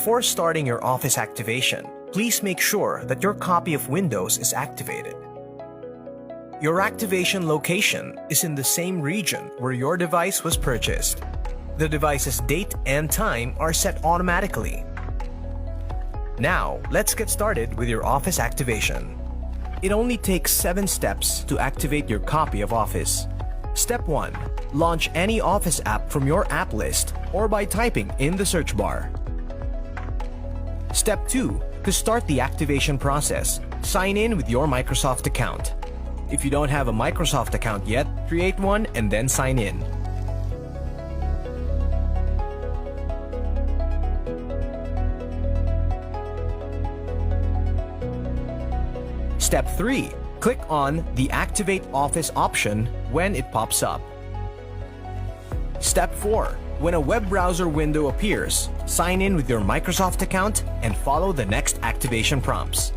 Before starting your Office activation, please make sure that your copy of Windows is activated. Your activation location is in the same region where your device was purchased. The device's date and time are set automatically. Now, let's get started with your Office activation. It only takes 7 steps to activate your copy of Office. Step 1. Launch any Office app from your app list or by typing in the search bar. Step 2. To start the activation process, sign in with your Microsoft account. If you don't have a Microsoft account yet, create one and then sign in. Step 3. Click on the Activate Office option when it pops up. Step 4. When a web browser window appears, sign in with your Microsoft account and follow the next activation prompts.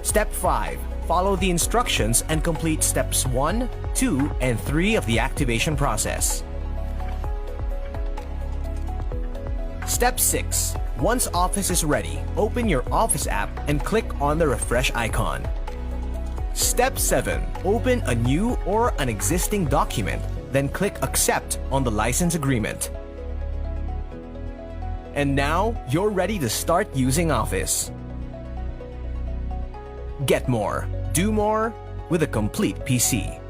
Step 5. Follow the instructions and complete steps 1, 2, and 3 of the activation process. Step 6. Once Office is ready, open your Office app and click on the refresh icon. Step 7. Open a new or an existing document, then click Accept on the license agreement. And now, you're ready to start using Office. Get more, do more with a complete PC.